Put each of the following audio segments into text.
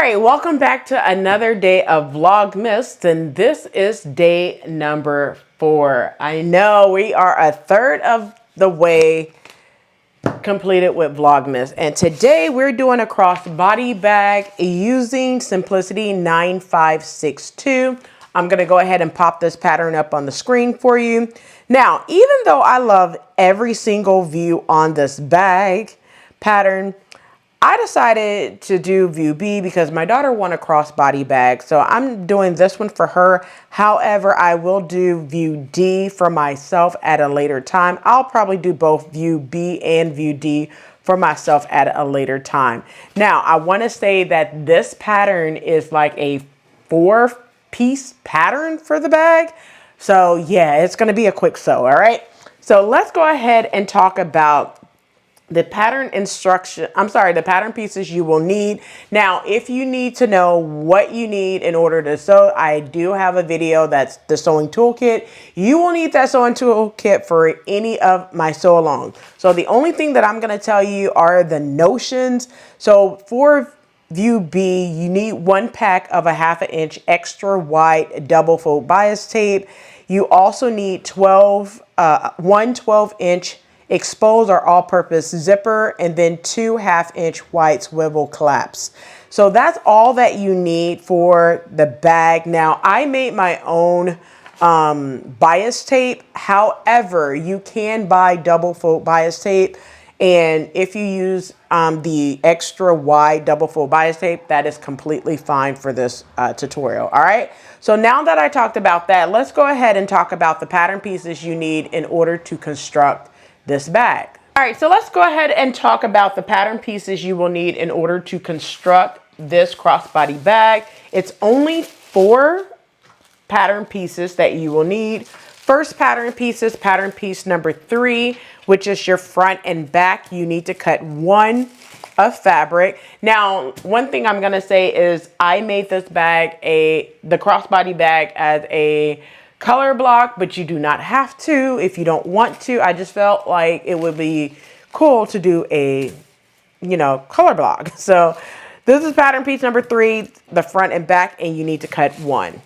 right, welcome back to another day of Vlogmas, and this is day number 4. I know we are a third of the way completed with Vlogmas, and today we're doing a crossbody bag using Simplicity 9562. I'm going to go ahead and pop this pattern up on the screen for you. Now, even though I love every single view on this bag pattern, I decided to do view B because my daughter won a crossbody bag. So I'm doing this one for her. However, I will do view D for myself at a later time. I'll probably do both view B and view D for myself at a later time. Now, I want to say that this pattern is like a 4-piece pattern for the bag. So yeah, it's going to be a quick sew. All right. So let's go ahead and talk about the pattern the pattern pieces you will need. Now, if you need to know what you need in order to sew, I do have a video that's the sewing toolkit. You will need that sewing toolkit for any of my sew along. So the only thing that I'm going to tell you are the notions. So for view B, you need 1 pack of a 1/2 inch extra wide double fold bias tape. You also need 1 12-inch exposed or all-purpose zipper, and then 2 1/2 inch wide swivel claps. So that's all that you need for the bag. Now, I made my own bias tape. However, you can buy double fold bias tape, and if you use the extra wide double fold bias tape, that is completely fine for this tutorial. All right. So now that I talked about that, let's go ahead and talk about the pattern pieces you need in order to construct this bag. All right, so let's go ahead and talk about the pattern pieces you will need in order to construct this crossbody bag. It's only 4 pattern pieces that you will need. First pattern piece is pattern piece number 3, which is your front and back. You need to cut 1 of fabric. Now, one thing I'm gonna say is I made this bag, the crossbody bag, as a color block, but you do not have to if you don't want to. I just felt like it would be cool to do a, color block. So this is pattern piece number 3, the front and back, and you need to cut 1.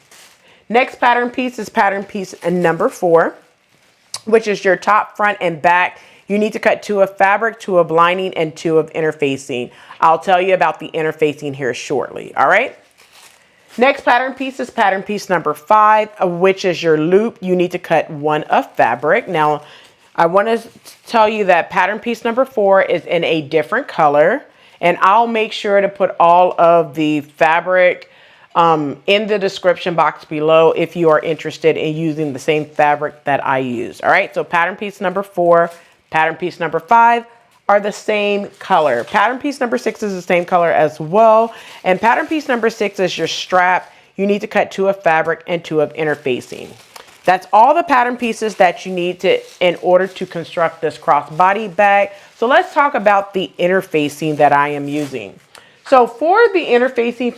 Next pattern piece is pattern piece number 4, which is your top, front, and back. You need to cut 2 of fabric, 2 of lining, and 2 of interfacing. I'll tell you about the interfacing here shortly. All right. Next pattern piece is pattern piece number 5, which is your loop. You need to cut 1 of fabric. Now, I want to tell you that pattern piece number 4 is in a different color, and I'll make sure to put all of the fabric in the description box below if you are interested in using the same fabric that I use. All right, so pattern piece number 4, pattern piece number 5 are the same color. Pattern piece number 6 is the same color as well. And pattern piece number 6 is your strap. You need to cut 2 of fabric and 2 of interfacing. That's all the pattern pieces that you need in order to construct this crossbody bag. So let's talk about the interfacing that I am using. So for the interfacing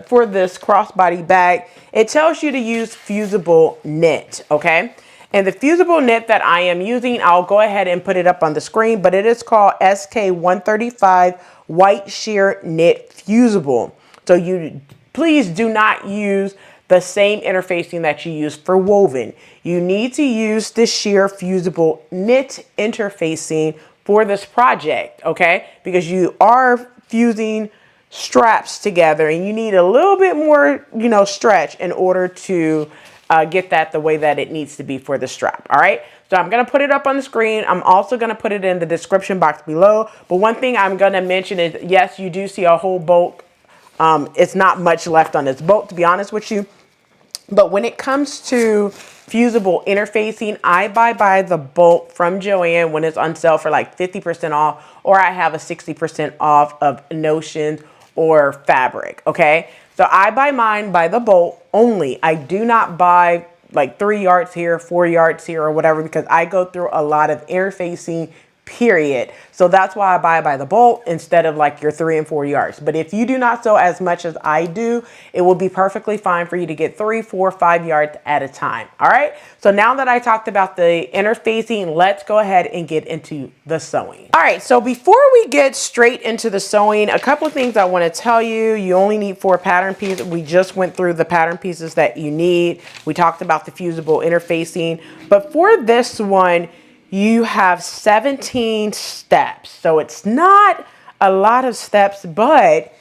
for this crossbody bag, it tells you to use fusible knit, okay? And the fusible knit that I am using, I'll go ahead and put it up on the screen, but it is called SK135 White Sheer Knit Fusible. So you please do not use the same interfacing that you use for woven. You need to use the sheer fusible knit interfacing for this project, okay? Because you are fusing straps together and you need a little bit more, stretch in order to get that the way that it needs to be for the strap. All right. So I'm going to put it up on the screen. I'm also going to put it in the description box below. But one thing I'm going to mention is, yes, you do see a whole bolt. It's not much left on this bolt, to be honest with you. But when it comes to fusible interfacing, I buy the bolt from Joann when it's on sale for like 50% off, or I have a 60% off of Notion or fabric. Okay. So I buy mine by the bolt only. I do not buy like 3 yards here, 4 yards here, or whatever, because I go through a lot of interfacing period. So that's why I buy by the bolt instead of like your 3 and 4 yards. But if you do not sew as much as I do, it will be perfectly fine for you to get 3, 4, 5 yards at a time. All right. So now that I talked about the interfacing, let's go ahead and get into the sewing. All right. So before we get straight into the sewing, a couple of things I want to tell you. You only need 4 pattern pieces. We just went through the pattern pieces that you need. We talked about the fusible interfacing, but for this one, you have 17 steps. So it's not a lot of steps, but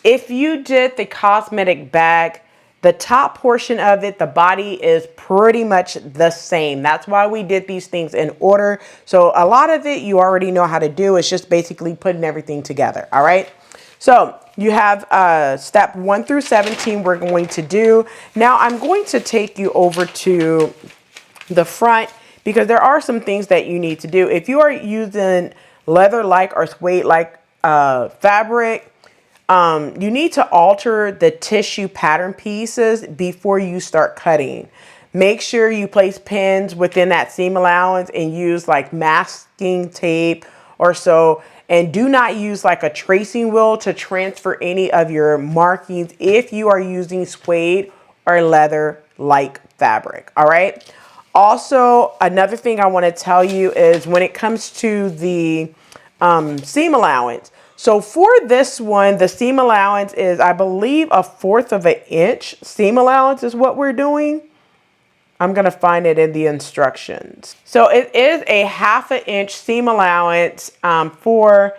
if you did the cosmetic bag, the top portion of it, the body is pretty much the same. That's why we did these things in order. So a lot of it you already know how to do. It's just basically putting everything together. All right. So you have step 1 through 17 we're going to do. Now I'm going to take you over to the front, because there are some things that you need to do. If you are using leather-like or suede-like fabric, you need to alter the tissue pattern pieces before you start cutting. Make sure you place pins within that seam allowance and use like masking tape or so. And do not use like a tracing wheel to transfer any of your markings if you are using suede or leather-like fabric. All right. Also, another thing I want to tell you is when it comes to the seam allowance. So for this one, the seam allowance is, I believe, 1/4 of an inch seam allowance is what we're doing. I'm going to find it in the instructions. So it is a 1/2 inch seam allowance for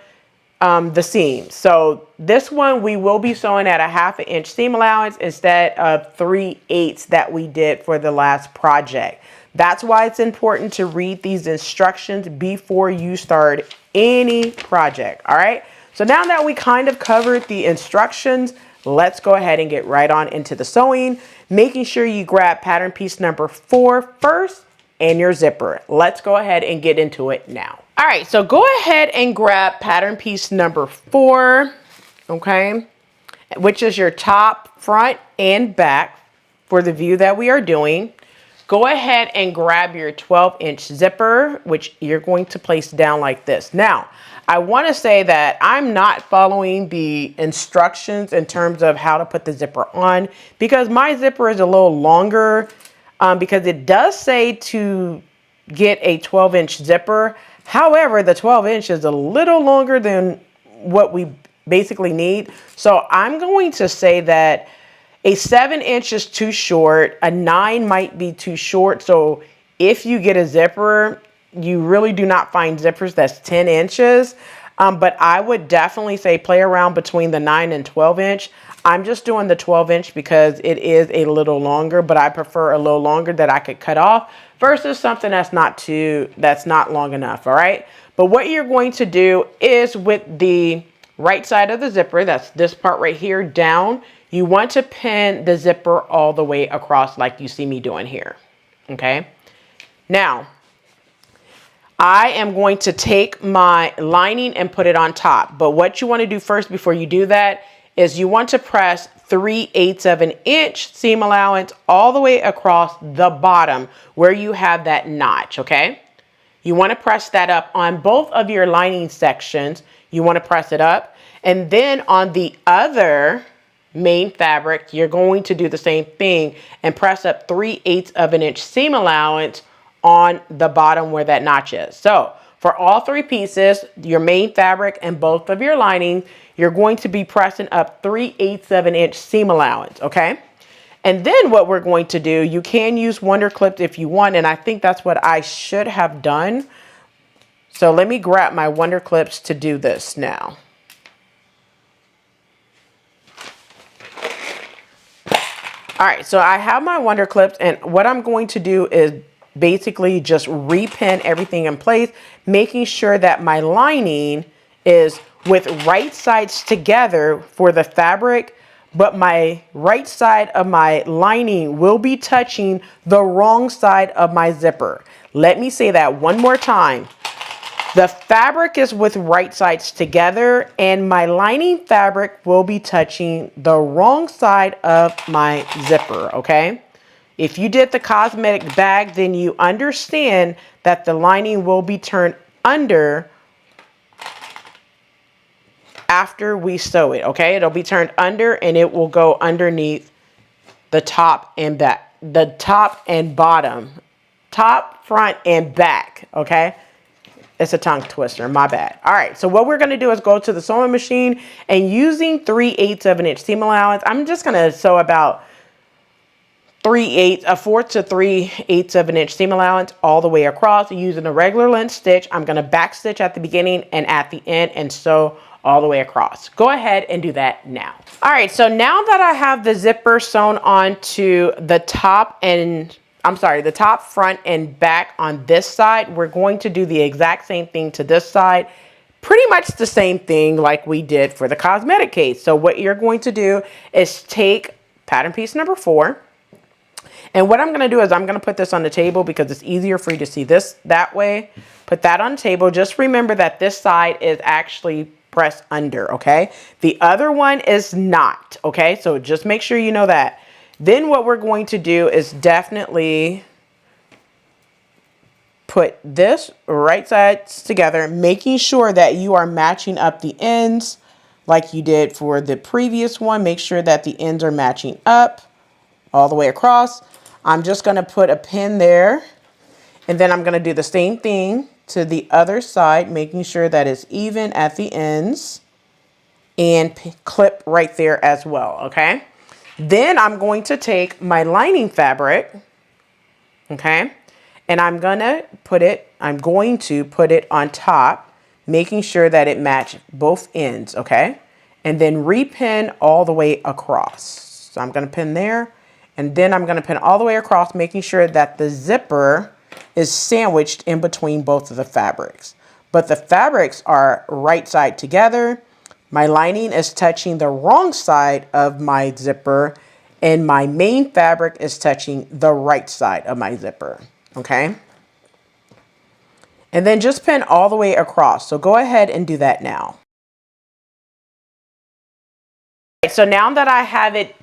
the seams. So this one we will be sewing at a 1/2 inch seam allowance instead of 3/8 that we did for the last project. That's why it's important to read these instructions before you start any project. All right. So now that we kind of covered the instructions, let's go ahead and get right on into the sewing, making sure you grab pattern piece number 4 first and your zipper. Let's go ahead and get into it now. All right. So go ahead and grab pattern piece number 4. Okay. Which is your top, front, and back for the view that we are doing. Go ahead and grab your 12-inch zipper, which you're going to place down like this. Now, I want to say that I'm not following the instructions in terms of how to put the zipper on, because my zipper is a little longer, because it does say to get a 12-inch zipper. However, the 12-inch is a little longer than what we basically need. So I'm going to say that a 7-inch is too short. A 9 might be too short. So if you get a zipper, you really do not find zippers that's 10 inches. But I would definitely say play around between the 9 and 12-inch. I'm just doing the 12-inch because it is a little longer, but I prefer a little longer that I could cut off versus something that's not long enough. All right. But what you're going to do is with the right side of the zipper, that's this part right here, down, you want to pin the zipper all the way across like you see me doing here. Okay. Now, I am going to take my lining and put it on top. But what you want to do first before you do that is you want to press 3/8 of an inch seam allowance all the way across the bottom where you have that notch. Okay. You want to press that up on both of your lining sections. You want to press it up. And then on the other main fabric, you're going to do the same thing and press up 3/8 of an inch seam allowance on the bottom where that notch is. So for all 3 pieces, your main fabric and both of your lining, you're going to be pressing up 3/8 of an inch seam allowance. Okay. And then what we're going to do, you can use Wonder Clips if you want. And I think that's what I should have done. So let me grab my Wonder Clips to do this now. All right, so I have my Wonder Clips, and what I'm going to do is basically just repin everything in place, making sure that my lining is with right sides together for the fabric, but my right side of my lining will be touching the wrong side of my zipper. Let me say that one more time. The fabric is with right sides together, and my lining fabric will be touching the wrong side of my zipper, okay? If you did the cosmetic bag, then you understand that the lining will be turned under after we sew it, okay? It'll be turned under and it will go underneath the top and back, the top and bottom, top, front, and back, okay? It's a tongue twister, my bad. All right, so what we're gonna do is go to the sewing machine and using 3/8 of an inch seam allowance, I'm just gonna sew about 4 to 3/8 of an inch seam allowance all the way across using a regular length stitch. I'm gonna back stitch at the beginning and at the end and sew all the way across. Go ahead and do that now. All right, so now that I have the zipper sewn onto the top and, the top, front, and back on this side, we're going to do the exact same thing to this side. Pretty much the same thing like we did for the cosmetic case. So what you're going to do is take pattern piece number 4. And what I'm going to do is I'm going to put this on the table because it's easier for you to see this that way. Put that on the table. Just remember that this side is actually pressed under, okay? The other one is not, okay? So just make sure you know that. Then what we're going to do is definitely put this right sides together, making sure that you are matching up the ends like you did for the previous one. Make sure that the ends are matching up all the way across. I'm just going to put a pin there, and then I'm going to do the same thing to the other side, making sure that it's even at the ends, and clip right there as well, okay? Then I'm going to take my lining fabric, okay, and I'm going to put it on top, making sure that it matches both ends, okay? And then repin all the way across. So I'm going to pin there. And then I'm going to pin all the way across, making sure that the zipper is sandwiched in between both of the fabrics. But the fabrics are right side together. My lining is touching the wrong side of my zipper, and my main fabric is touching the right side of my zipper, okay? And then just pin all the way across. So go ahead and do that now. So now that I have it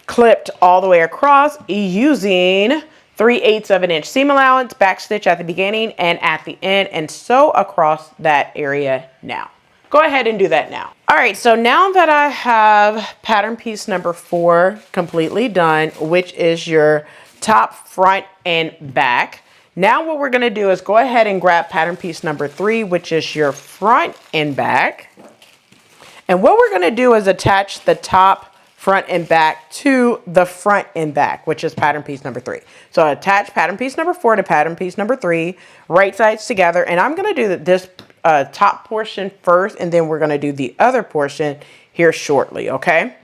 clipped all the way across using 3/8 of an inch seam allowance, back stitch at the beginning and at the end, and sew across that area now. Go ahead and do that now. All right, so now that I have pattern piece number 4 completely done, which is your top, front, and back, now what we're going to do is go ahead and grab pattern piece number 3, which is your front and back. And what we're going to do is attach the top, front, and back to the front and back, which is pattern piece number 3. So attach pattern piece number 4 to pattern piece number 3, right sides together. And I'm going to do this top portion first, and then we're going to do the other portion here shortly, okay?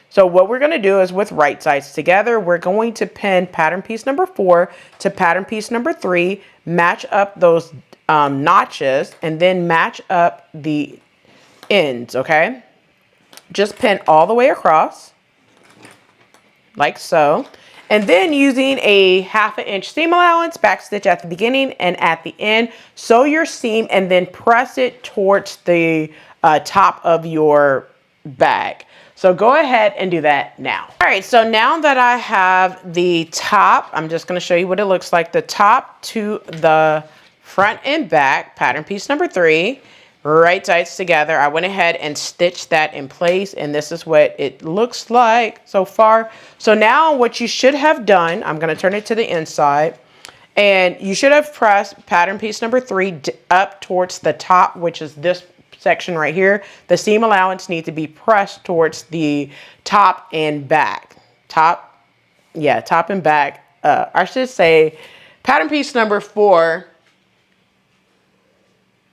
So what we're going to do is with right sides together, we're going to pin pattern piece number 4 to pattern piece number 3, match up those notches, and then match up the ends, okay? Just pin all the way across, like so. And then using a 1/2 inch seam allowance, back stitch at the beginning and at the end, sew your seam and then press it towards the top of your bag. So go ahead and do that now. All right, so now that I have the top, I'm just going to show you what it looks like. The top to the front and back, pattern piece number 3, right sides together. I went ahead and stitched that in place, and this is what it looks like so far. So now what you should have done, I'm going to turn it to the inside, and you should have pressed pattern piece number 3 up towards the top, which is this section right here. The seam allowance needs to be pressed towards the top and back. Top and back. I should say pattern piece number 4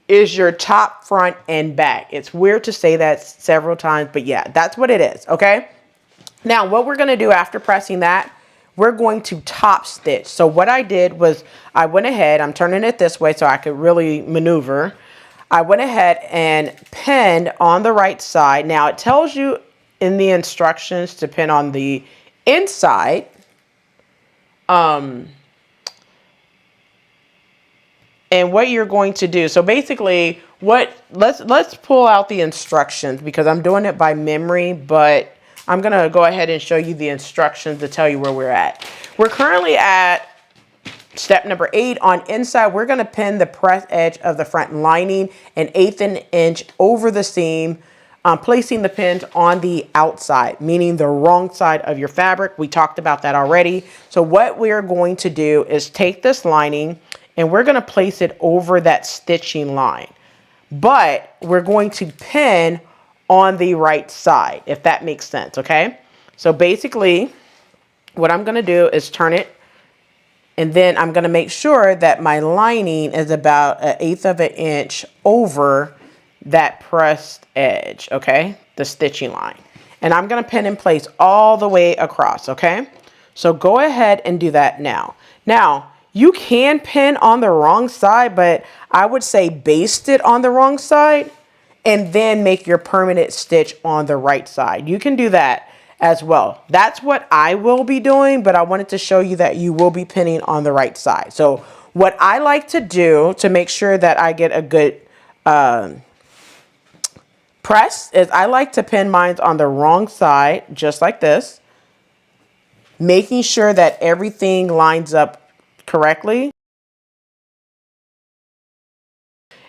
is your top, front, and back. It's weird to say that several times, but yeah, that's what it is, okay? Now, what we're going to do after pressing that, we're going to top stitch. So what I did was I went ahead, I'm turning it this way so I could really maneuver. I went ahead and pinned on the right side. Now, it tells you in the instructions to pin on the inside. And what you're going to do, so basically, let's pull out the instructions because I'm doing it by memory, but I'm gonna go ahead and show you the instructions to tell you where we're at. We're currently at Step number 8, on inside, we're going to pin the press edge of the front lining 1/8 of an inch over the seam, placing the pins on the outside, meaning the wrong side of your fabric. We talked about that already. So what we're going to do is take this lining and we're going to place it over that stitching line. But we're going to pin on the right side, if that makes sense, okay? So basically, what I'm going to do is turn it, and then I'm going to make sure that my lining is about 1/8 of an inch over that pressed edge, okay? The stitching line. And I'm going to pin in place all the way across, okay? So go ahead and do that now. Now, you can pin on the wrong side, but I would say baste it on the wrong side and then make your permanent stitch on the right side. You can do that as well. That's what I will be doing, but I wanted to show you that you will be pinning on the right side. So what I like to do to make sure that I get a good press is I like to pin mine on the wrong side, just like this, making sure that everything lines up correctly.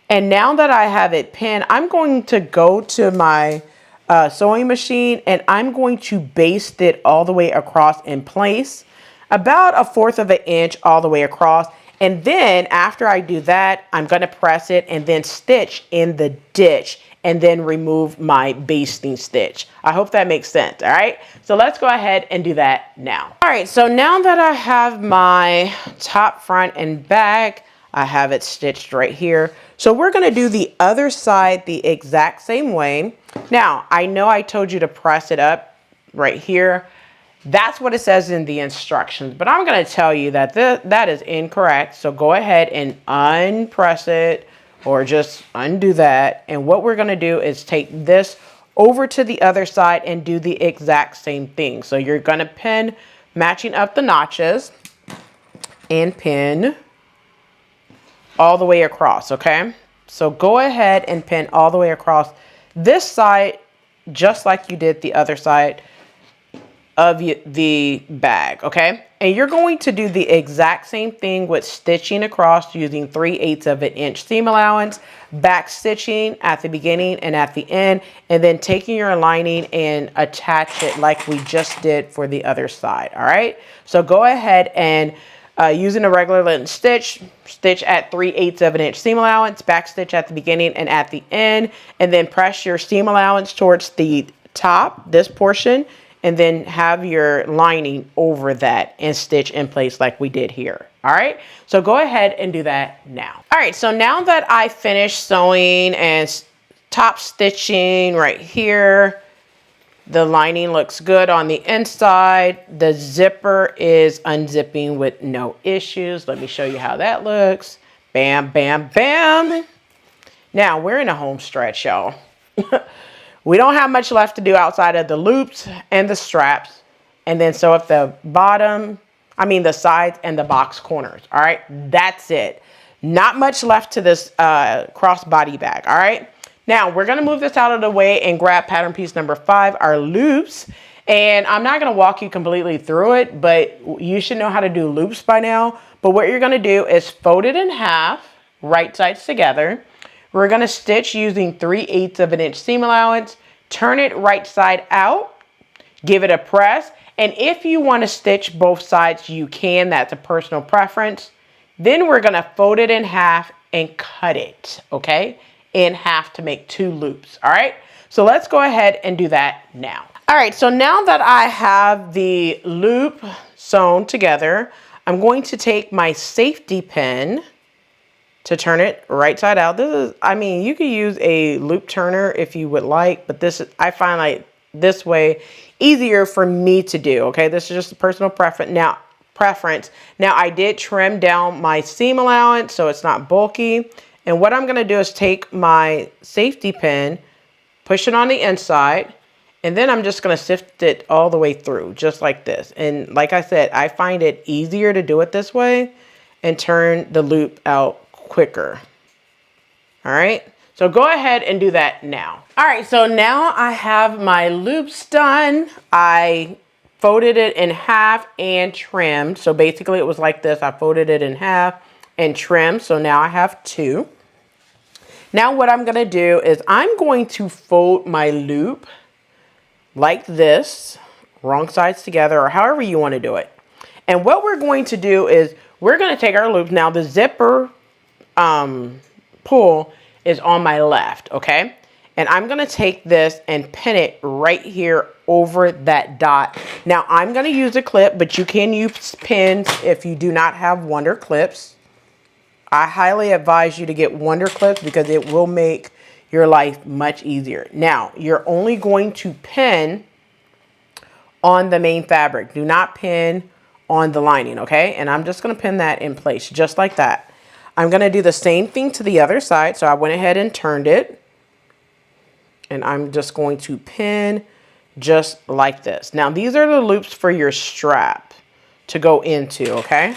And now that I have it pinned, I'm going to go to my sewing machine and I'm going to baste it all the way across in place, about 1/4 of an inch all the way across. And then after I do that, I'm going to press it and then stitch in the ditch and then remove my basting stitch. I hope that makes sense. All right, so let's go ahead and do that now. All right, so now that I have my top, front, and back, I have it stitched right here. So we're going to do the other side the exact same way. Now, I know I told you to press it up right here. That's what it says in the instructions, but I'm going to tell you that that is incorrect. So go ahead and unpress it or just undo that. And what we're going to do is take this over to the other side and do the exact same thing. So you're going to pin, matching up the notches, and pin all the way across, okay? So go ahead and pin all the way across this side, just like you did the other side of the bag, okay? And you're going to do the exact same thing with stitching across using 3/8 of an inch seam allowance, back stitching at the beginning and at the end, and then taking your lining and attach it like we just did for the other side, all right? So go ahead and using a regular length stitch, stitch at 3/8 of an inch seam allowance, back stitch at the beginning and at the end, and then press your seam allowance towards the top, this portion, and then have your lining over that and stitch in place like we did here. All right, so go ahead and do that now. All right, so now that I finished sewing and top stitching right here, the lining looks good on the inside. The zipper is unzipping with no issues. Let me show you how that looks. Bam, bam, bam. Now we're in a home stretch, y'all. We don't have much left to do outside of the loops and the straps, and then sew up the the sides and the box corners. All right, that's it. Not much left to this crossbody bag. All right. Now we're going to move this out of the way and grab pattern piece number 5, our loops. And I'm not going to walk you completely through it, but you should know how to do loops by now. But what you're going to do is fold it in half, right sides together. We're going to stitch using 3/8 of an inch seam allowance, turn it right side out, give it a press. And if you want to stitch both sides, you can. That's a personal preference. Then we're going to fold it in half and cut it, okay, in half to make 2 loops. All right, so let's go ahead and do that now. All right, so now that I have the loop sewn together, I'm going to take my safety pin to turn it right side out. This is, you could use a loop turner if you would like, but I find like this way easier for me to do, okay? This is just a personal preference. Now I did trim down my seam allowance so it's not bulky. And what I'm gonna do is take my safety pin, push it on the inside, and then I'm just gonna sift it all the way through, just like this. And like I said, I find it easier to do it this way and turn the loop out quicker. All right, so go ahead and do that now. All right, so now I have my loops done. I folded it in half and trimmed. So basically it was like this. I folded it in half and trimmed. So now I have two. Now what I'm going to do is I'm going to fold my loop like this, wrong sides together, or however you want to do it. And what we're going to do is we're going to take our loops. Now the zipper pull is on my left, okay? And I'm going to take this and pin it right here over that dot. Now I'm going to use a clip, but you can use pins if you do not have Wonder clips. I highly advise you to get Wonder clips because it will make your life much easier. Now, you're only going to pin on the main fabric. Do not pin on the lining, okay? And I'm just going to pin that in place just like that. I'm going to do the same thing to the other side. So I went ahead and turned it. And I'm just going to pin just like this. Now, these are the loops for your strap to go into, okay?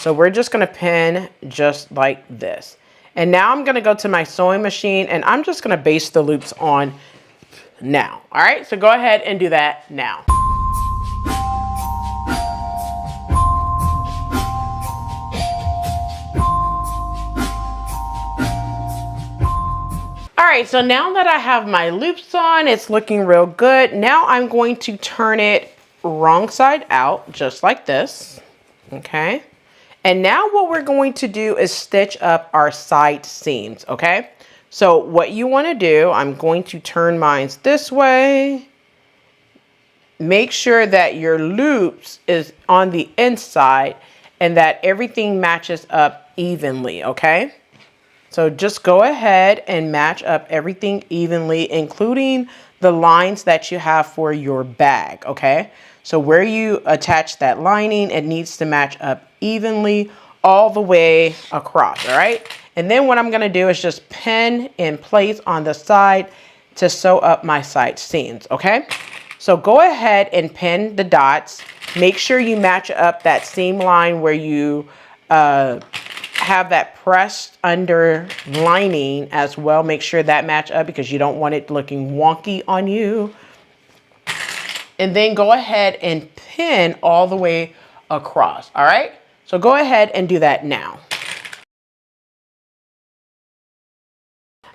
So we're just going to pin just like this. And now I'm going to go to my sewing machine and I'm just going to baste the loops on now. All right, so go ahead and do that now. All right, so now that I have my loops on, it's looking real good. Now I'm going to turn it wrong side out, just like this, okay? And now what we're going to do is stitch up our side seams, okay? So what you want to do, I'm going to turn mine this way. Make sure that your loops is on the inside and that everything matches up evenly, okay? So just go ahead and match up everything evenly, including the lines that you have for your bag, okay? So where you attach that lining, it needs to match up evenly all the way across, all right? And then what I'm gonna do is just pin in place on the side to sew up my side seams, okay? So go ahead and pin the dots. Make sure you match up that seam line where you have that pressed under lining as well. Make sure that match up because you don't want it looking wonky on you. And then go ahead and pin all the way across, all right? So go ahead and do that now.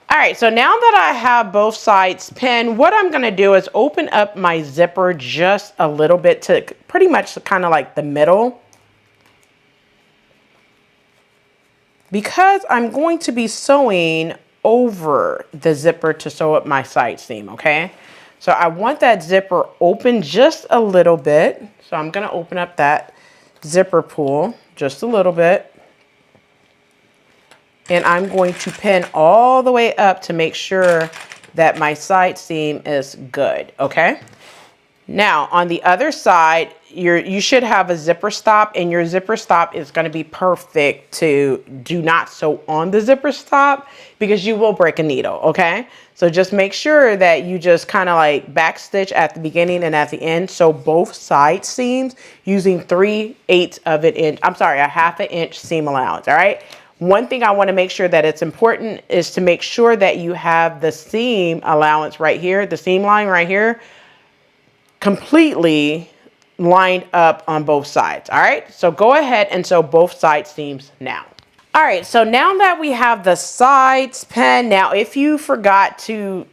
All right, so now that I have both sides pinned, what I'm gonna do is open up my zipper just a little bit to pretty much kind of like the middle. Because I'm going to be sewing over the zipper to sew up my side seam, okay? So I want that zipper open just a little bit. So I'm gonna open up that zipper pull just a little bit. And I'm going to pin all the way up to make sure that my side seam is good, okay? Now on the other side, you should have a zipper stop, and your zipper stop is going to be perfect to do not sew on the zipper stop because you will break a needle, okay? So just make sure that you just kind of like back stitch at the beginning and at the end. So both side seams using 3/8 of an inch, I'm sorry, a 1/2 inch seam allowance, all right? One thing I want to make sure that it's important is to make sure that you have the seam allowance right here, the seam line right here, completely lined up on both sides. All right, so go ahead and sew both side seams now. All right, so now that we have the sides pinned, now if you forgot to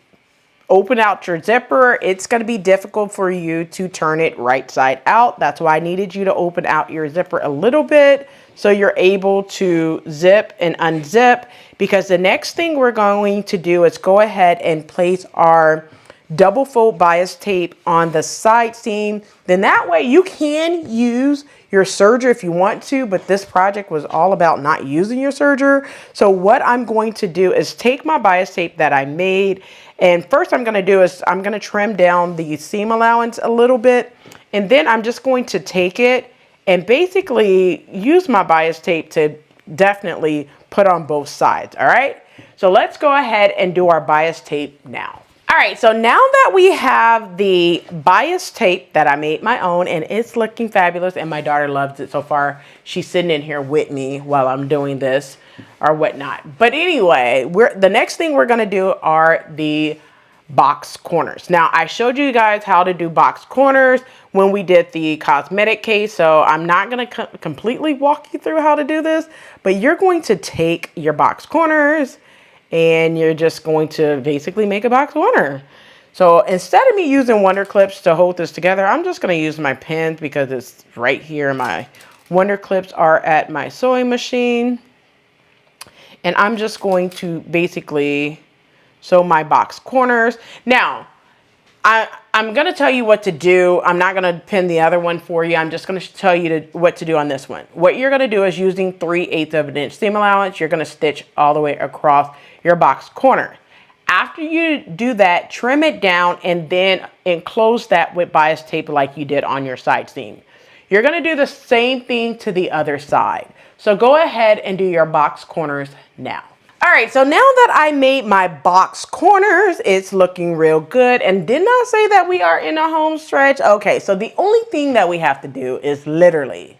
open out your zipper, it's going to be difficult for you to turn it right side out. That's why I needed you to open out your zipper a little bit so you're able to zip and unzip, because the next thing we're going to do is go ahead and place our double fold bias tape on the side seam. Then that way you can use your serger if you want to, but this project was all about not using your serger. So what I'm going to do is take my bias tape that I made, and first I'm going to do is I'm going to trim down the seam allowance a little bit, and then I'm just going to take it and basically use my bias tape to definitely put on both sides. All right, so let's go ahead and do our bias tape now. All right, so now that we have the bias tape that I made my own, and it's looking fabulous, and my daughter loves it so far. She's sitting in here with me while I'm doing this or whatnot. But anyway, the next thing we're gonna do are the box corners. Now, I showed you guys how to do box corners when we did the cosmetic case, so I'm not going to completely walk you through how to do this, but you're going to take your box corners and you're just going to basically make a box corner. So instead of me using Wonder Clips to hold this together, I'm just going to use my pins because it's right here. My Wonder Clips are at my sewing machine. And I'm just going to basically sew my box corners. Now, I'm going to tell you what to do. I'm not going to pin the other one for you. I'm just going to tell you what to do on this one. What you're going to do is using 3/8 of an inch seam allowance, you're going to stitch all the way across your box corner. After you do that, trim it down and then enclose that with bias tape like you did on your side seam. You're going to do the same thing to the other side. So go ahead and do your box corners now. All right, so now that I made my box corners, it's looking real good. And didn't I say that we are in a home stretch? Okay, so the only thing that we have to do is literally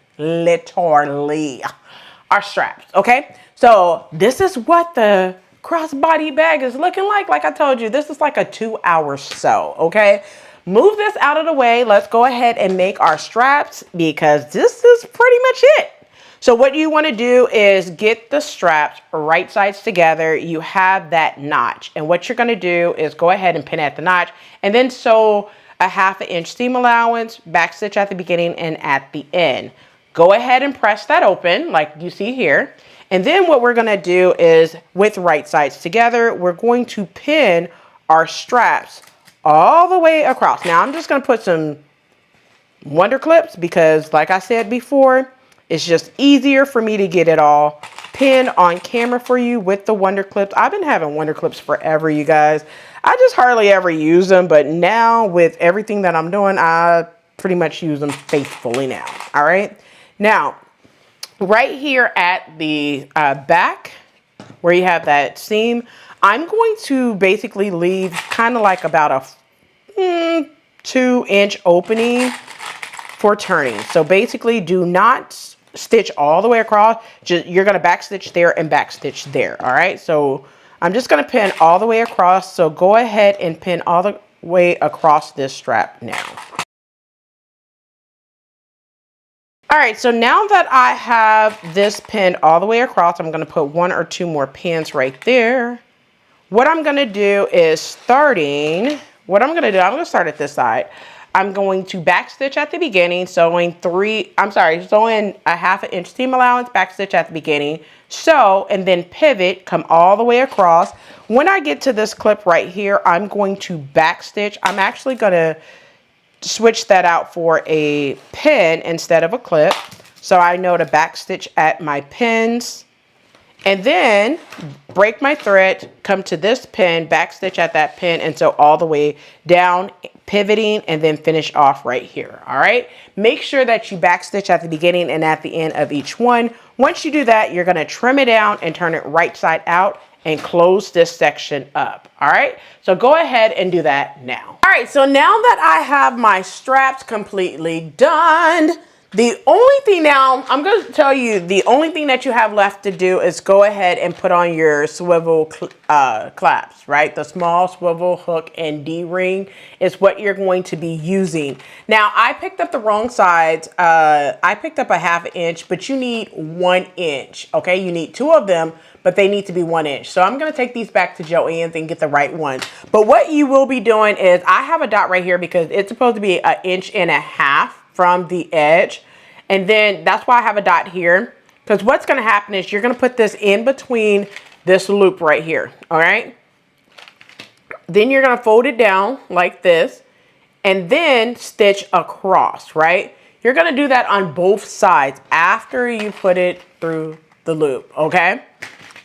our straps, okay? So this is what the crossbody bag is looking like. Like I told you, this is like a 2-hour sew, okay? Move this out of the way. Let's go ahead and make our straps because this is pretty much it. So what you want to do is get the straps right sides together. You have that notch. And what you're going to do is go ahead and pin at the notch and then sew a 1/2 inch seam allowance, back stitch at the beginning and at the end. Go ahead and press that open like you see here. And then what we're going to do is with right sides together, we're going to pin our straps all the way across. Now I'm just going to put some Wonder Clips because like I said before, it's just easier for me to get it all pinned on camera for you with the Wonder Clips. I've been having Wonder Clips forever, you guys. I just hardly ever use them, but now with everything that I'm doing, I pretty much use them faithfully now. All right. Now, right here at the back where you have that seam, I'm going to basically leave kind of like about a 2-inch opening for turning. So basically do not stitch all the way across. You're going to back stitch there and back stitch there. All right. So I'm just going to pin all the way across. So go ahead and pin all the way across this strap now. All right. So now that I have this pinned all the way across, I'm going to put 1 or 2 more pins right there. What I'm going to do is I'm going to start at this side. I'm going to back stitch at the beginning, sewing a 1/2 inch seam allowance, back stitch at the beginning, sew, and then pivot, come all the way across. When I get to this clip right here, I'm going to back stitch. I'm actually going to switch that out for a pin instead of a clip. So I know to back stitch at my pins. And then break my thread, come to this pin, back stitch at that pin, and sew all the way down, pivoting, and then finish off right here. All right. Make sure that you back stitch at the beginning and at the end of each one. Once you do that, you're going to trim it down and turn it right side out and close this section up. All right. So go ahead and do that now. All right. So now that I have my straps completely done, the only thing now, I'm going to tell you, the only thing that you have left to do is go ahead and put on your swivel clasps, right? The small swivel hook and D-ring is what you're going to be using. Now, I picked up the wrong sides. I picked up a 1/2 inch, but you need 1 inch, okay? You need 2 of them, but they need to be 1 inch. So I'm going to take these back to Joann's and get the right one. But what you will be doing is I have a dot right here because it's supposed to be 1.5 inches from the edge, and then that's why I have a dot here, because what's going to happen is you're going to put this in between this loop right here. All right, then you're going to fold it down like this and then stitch across. Right, you're going to do that on both sides after you put it through the loop. Okay,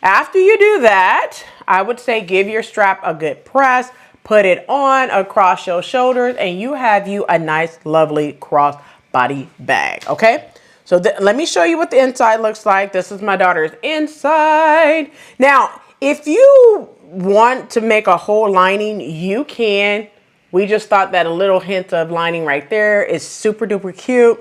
after you do that, I would say give your strap a good press, put it on across your shoulders, and you have a nice, lovely crossbody bag. Okay, so let me show you what the inside looks like. This is my daughter's inside. Now, if you want to make a whole lining, you can. We just thought that a little hint of lining right there is super duper cute.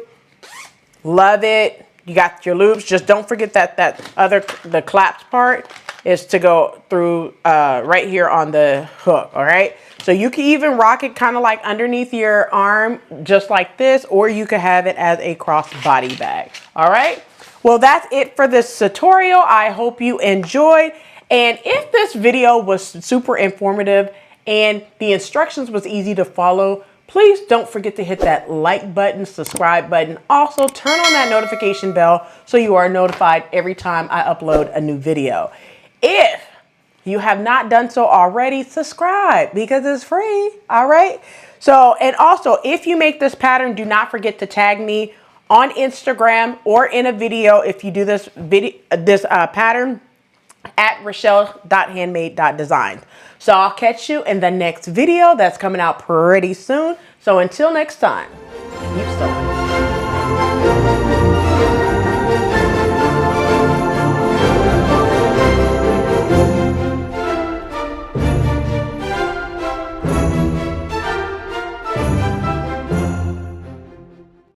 Love it. You got your loops. Just don't forget the clasp part. is to go through right here on the hook, all right? So you can even rock it kind of like underneath your arm, just like this, or you could have it as a crossbody bag, all right? Well, that's it for this tutorial. I hope you enjoyed. And if this video was super informative and the instructions was easy to follow, please don't forget to hit that like button, subscribe button. Also, turn on that notification bell so you are notified every time I upload a new video. If you have not done so already, subscribe because it's free, all right? So, and also, if you make this pattern, do not forget to tag me on Instagram or in a video if you do this pattern at Rochelle.Handmade.Designs. So I'll catch you in the next video that's coming out pretty soon. So until next time, keep sewing.